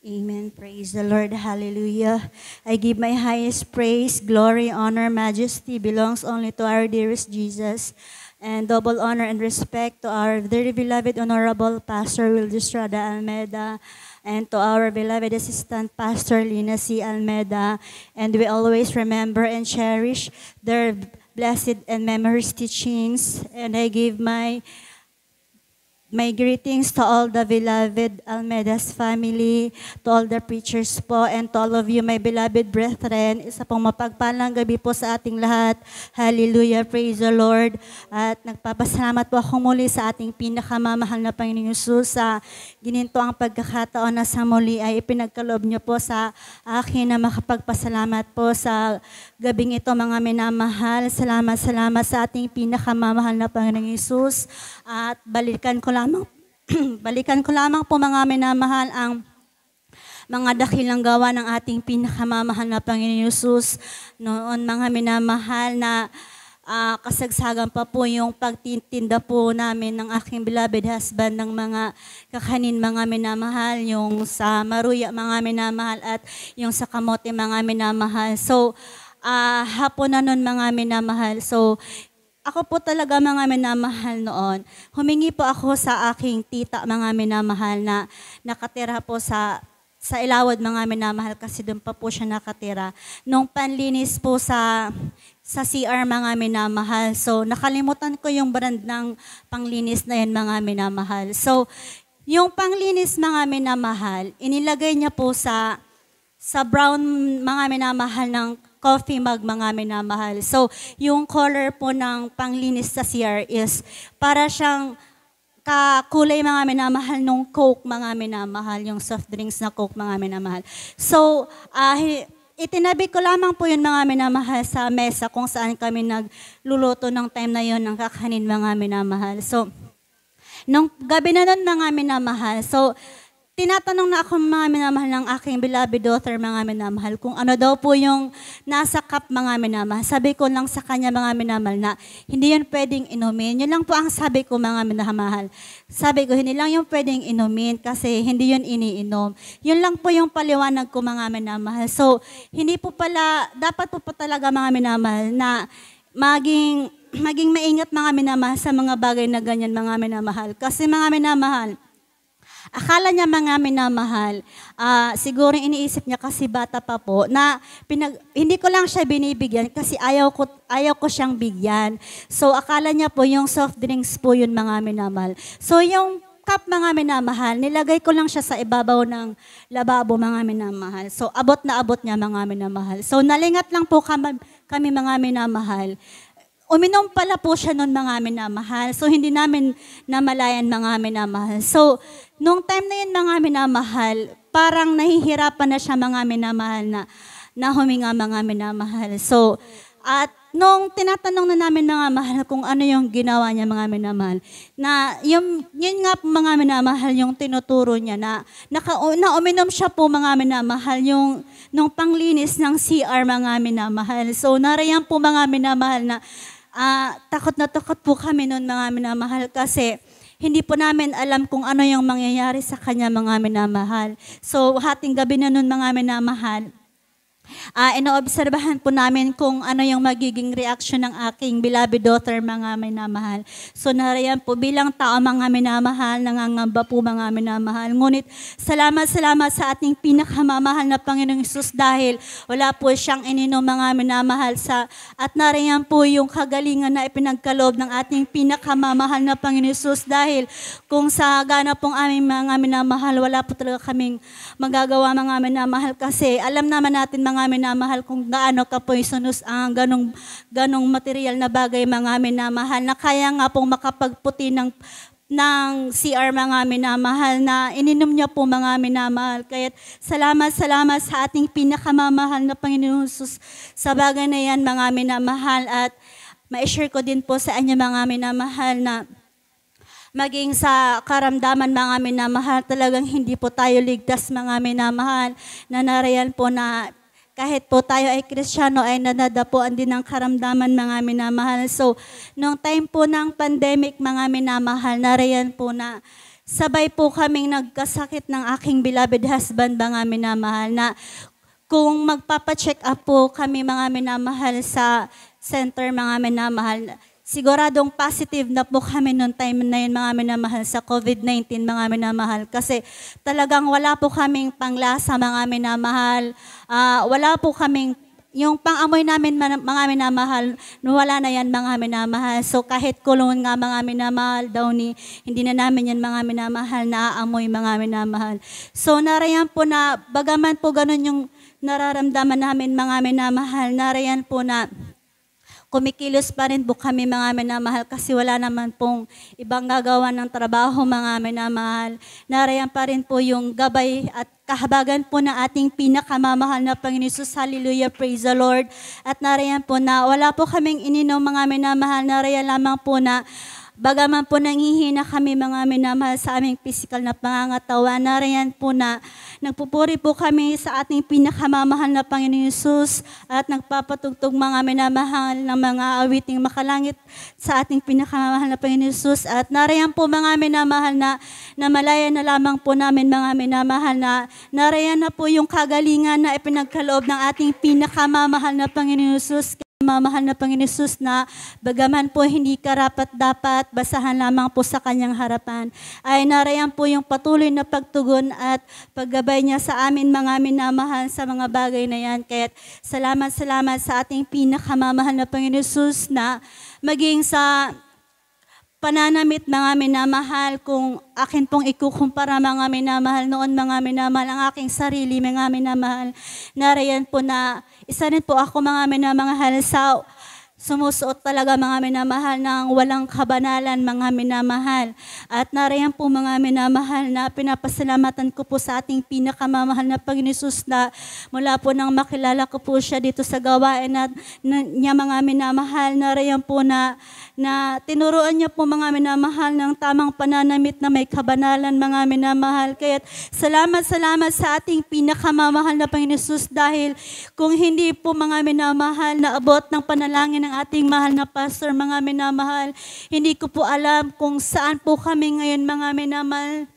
Amen. Praise the Lord. Hallelujah. I give my highest praise, glory, honor, majesty belongs only to our dearest Jesus. And double honor and respect to our very beloved Honorable Pastor Will Estrada Almeda and to our beloved Assistant Pastor Lina C. Almeda. And we always remember and cherish their blessed and memorous teachings. And I give my greetings to all the beloved Almeda's family, to all the preachers po, and to all of you, my beloved brethren. Isa pong mapagpalang gabi po sa ating lahat. Hallelujah, praise the Lord. At nagpapasalamat po ako muli sa ating pinakamamahal na Panginoong Hesus sa gininto ang pagkakataon na sa muli ay ipinagkaloob niyo po sa akin na makapagpasalamat po sa gabing ito, mga minamahal. Salamat sa ating pinakamamahal na Panginoong Hesus. At balikan ko lamang po, mga minamahal, ang mga dakilang gawa ng ating pinakamamahal na Panginoon Hesus. Noon, mga minamahal, na kasagsagan pa po yung pagtitinda po namin ng aking beloved husband ng mga kakanin, mga minamahal, yung sa Maruya, mga minamahal, at yung sa Kamote, mga minamahal. So, hapon na nun, mga minamahal. So, ako po talaga, mga minamahal, noon, humingi po ako sa aking tita, mga minamahal, na nakatira po sa Ilawod, mga minamahal, kasi doon pa po siya nakatira. Nung panlinis po sa CR, mga minamahal. So, nakalimutan ko yung brand ng panglinis na yun, mga minamahal. So, yung panglinis, mga minamahal, inilagay niya po sa brown, mga minamahal, ng coffee mug, mga minamahal. So, yung color po ng panglinis sa CR is para siyang kakulay, mga minamahal, nung Coke, mga minamahal, yung soft drinks na Coke, mga minamahal. So, itinabi ko lamang po yun, mga minamahal, sa mesa kung saan kami nagluluto ng time na yun ng kakanin, mga minamahal. So, nung gabi na nun, mga minamahal, so, tinatanong na ako, mga minamahal, ng aking beloved daughter, mga minamahal, kung ano daw po yung nasa cup, mga minamahal. Sabi ko lang sa kanya, mga minamahal, na hindi yun pwedeng inumin. Yun lang po ang sabi ko, mga minamahal. Sabi ko, hindi lang yung pwedeng inumin kasi hindi yun iniinom. Yun lang po yung paliwanag ko, mga minamahal. So, hindi po pala, dapat po talaga, mga minamahal, na maging maingat, mga minamahal, sa mga bagay na ganyan, mga minamahal. Kasi, mga minamahal, akala niya, mga minamahal, siguro iniisip niya kasi bata pa po, na hindi ko lang siya binibigyan kasi ayaw ko siyang bigyan. So, akala niya po yung soft drinks po yun, mga minamahal. So, yung cup, mga minamahal, nilagay ko lang siya sa ibabaw ng lababo, mga minamahal. So, abot na abot niya, mga minamahal. So, nalingat lang po kami, mga minamahal. Uminom pala po siya noon, mga minamahal. So, hindi namin namalayan, mga minamahal. So, nung time na yun, mga minamahal, parang nahihirapan na siya, mga minamahal, na huminga, mga minamahal. So, at nung tinatanong na namin, mga mahal, kung ano yung ginawa niya, mga minamahal, na yun nga, mga minamahal, yung tinuturo niya, na uminom siya po, mga minamahal, nung panglinis ng CR, mga minamahal. So, narayan po, mga minamahal, na takot na takot po kami noon, mga minamahal, kasi hindi po namin alam kung ano yung mangyayari sa kanya, mga minamahal. So, hating gabi na noon, mga minamahal, inoobserbahan po namin kung ano yung magiging reaction ng aking beloved daughter, mga minamahal. So, narayan po, bilang tao, mga minamahal, nangangamba po, mga minamahal. Ngunit, salamat sa ating pinakamamahal na Panginoong Hesus dahil wala po siyang ininom, mga minamahal, at narayan po yung kagalingan na ipinagkaloob ng ating pinakamamahal na Panginoong Hesus dahil kung sa gana pong aming mga minamahal, wala po talaga kaming magagawa, mga minamahal, kasi alam naman natin, mga minamahal, kung gaano ka-poisonous ang ganong material na bagay, mga minamahal, na kaya nga pong makapagputi ng CR, mga minamahal, na ininom niya po, mga minamahal. Kaya salamat sa ating pinakamamahal na Panginoon Hesus sa bagay na yan, mga minamahal. At ma-share ko din po sa inyo, mga minamahal, na maging sa karamdaman, mga minamahal, talagang hindi po tayo ligtas, mga minamahal, na narayan po na kahit po tayo ay Kristiyano ay nadadapuan din ng karamdaman, mga minamahal. So, nung time po ng pandemic, mga minamahal, narayan po na sabay po kaming nagkasakit ng aking beloved husband, mga minamahal, na kung magpapacheck up po kami, mga minamahal, sa center, mga minamahal, siguradong positive na po kami noong time na yun, mga minamahal, sa COVID-19, mga minamahal. Kasi talagang wala po kaming panglasa, mga minamahal. Wala po kaming, yung pang-amoy namin, mga minamahal, wala na yan, mga minamahal. So kahit kulungan nga, mga minamahal, Downy, hindi na namin yan, mga minamahal, naaamoy, mga minamahal. So narayan po na, bagaman po ganun yung nararamdaman namin, mga minamahal, narayan po na kumikilos pa rin po kami, mga minamahal, kasi wala naman pong ibang gagawa ng trabaho, mga minamahal. Narayan pa rin po yung gabay at kahabagan po ng ating pinakamamahal na Panginoon Jesus. Hallelujah, praise the Lord. At narayan po na wala po kaming ininom, mga minamahal. Narayan lamang po na bagaman po nanghihina kami, mga minamahal, sa aming physical na pangangatawan, narayan po na nagpupuri po kami sa ating pinakamamahal na Panginoon Jesus at nagpapatugtog, mga minamahal, ng mga awiting makalangit sa ating pinakamamahal na Panginoon Jesus. At narayan po, mga minamahal, na malaya na lamang po namin, mga minamahal, na narayan na po yung kagalingan na ipinagkaloob ng ating pinakamamahal na Panginoon Jesus. Mamahal na Panginoon Jesus, na bagaman po hindi karapat-dapat basahan lamang po sa kanyang harapan, ay narayan po yung patuloy na pagtugon at paggabay niya sa amin, mga minamahal, sa mga bagay na yan. Kaya salamat sa ating pinakamamahal na Panginoon Jesus, na maging sa pananamit, mga minamahal, kung akin pong ikukumpara, mga minamahal, noon, mga minamahal, ang aking sarili, mga minamahal, narayan po na isa rin po ako, mga minamahal, sa sumusuot talaga, mga minamahal, ng walang kabanalan, mga minamahal. At narayan po, mga minamahal, na pinapasalamatan ko po sa ating pinakamamahal na Panginoon Jesus, na mula po nang makilala ko po siya dito sa gawain niya, mga minamahal, narayan po na tinuruan niya po, mga minamahal, ng tamang pananamit na may kabanalan, mga minamahal. Kaya salamat sa ating pinakamamahal na Panginoon Jesus, dahil kung hindi po, mga minamahal, na abot ng panalangin ng ating mahal na pastor, mga minamahal, hindi ko po alam kung saan po kami ngayon, mga minamahal.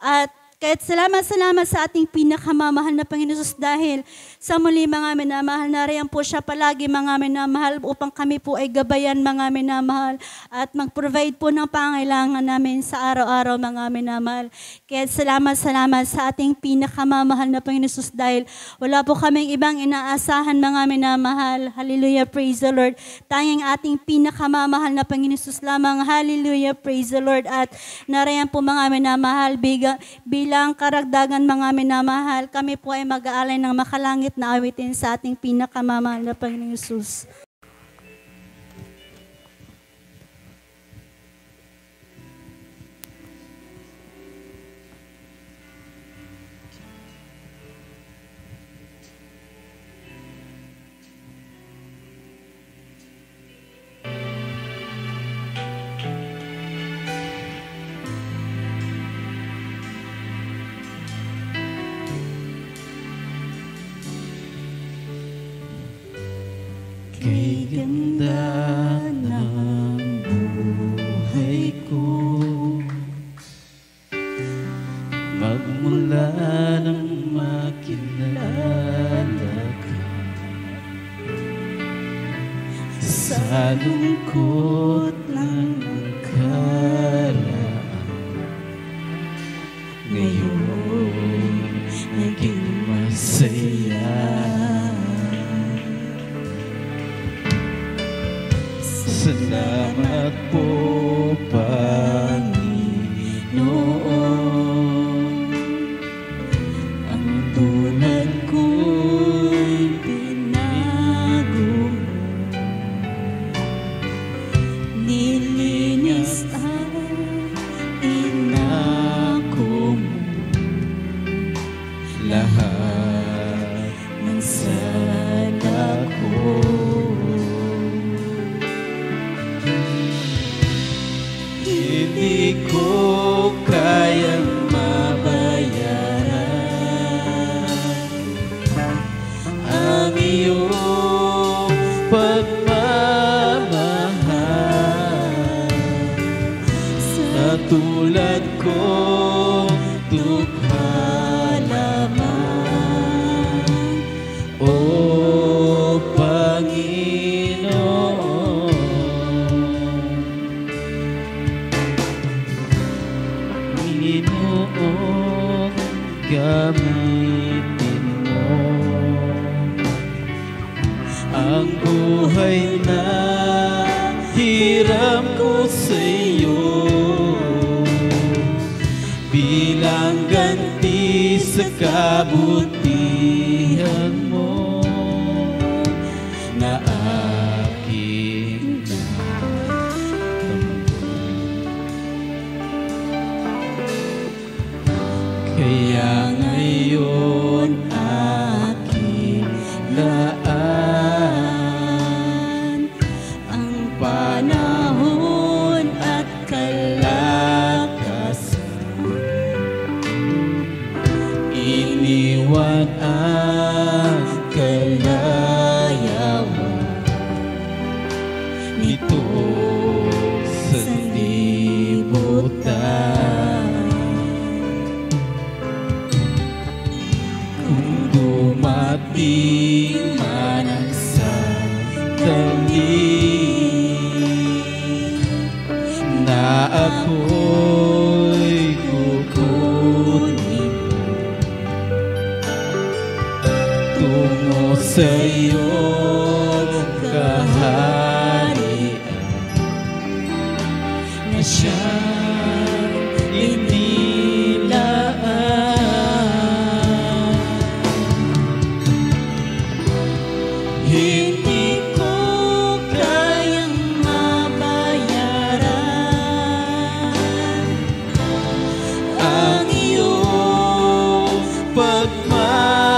At kahit salamat sa ating pinakamamahal na Panginoon Jesus, dahil sa muli, mga minamahal, nariyan po siya palagi, mga minamahal, upang kami po ay gabayan, mga minamahal, at mag-provide po ng pangailangan namin sa araw-araw, mga minamahal. Kaya salamat sa ating pinakamamahal na Panginoon Jesus, dahil wala po kaming ibang inaasahan, mga minamahal. Hallelujah, praise the Lord. Tanging ating pinakamamahal na Panginoon Jesus lamang. Hallelujah, praise the Lord. At nariyan po, mga minamahal, bilang karagdagan, mga minamahal, kami po ay mag-aalay ng makalangit na awitin sa ating pinakamamahal na Panginoong Jesus. Kay ganda ng buhay ko, magmula nang makilala ka, sa lungkot ng nakaraan, ngayon naging masaya. Salamat po, Panginoon. Ang tulad ko'y binago mo, nilinis at inako mo lahat ng sala ko. Hindi ko kayang mabayaran ang iyong pagmamahal. Sa tulad ko gamitin mo ang buhay na hiram ko sa iyo bilang ganti sa kabutihan mo na aking kaya ngayon aking laan ang panahon at kalakasan. Iniwan ang kalayawan nito sa libutan. Dumating man ang sandali na ako'y kukunin tungo sa iyong kaharian na siyang inilaan. Hindi ko kayang mabayaran ang iyong pagmamahal.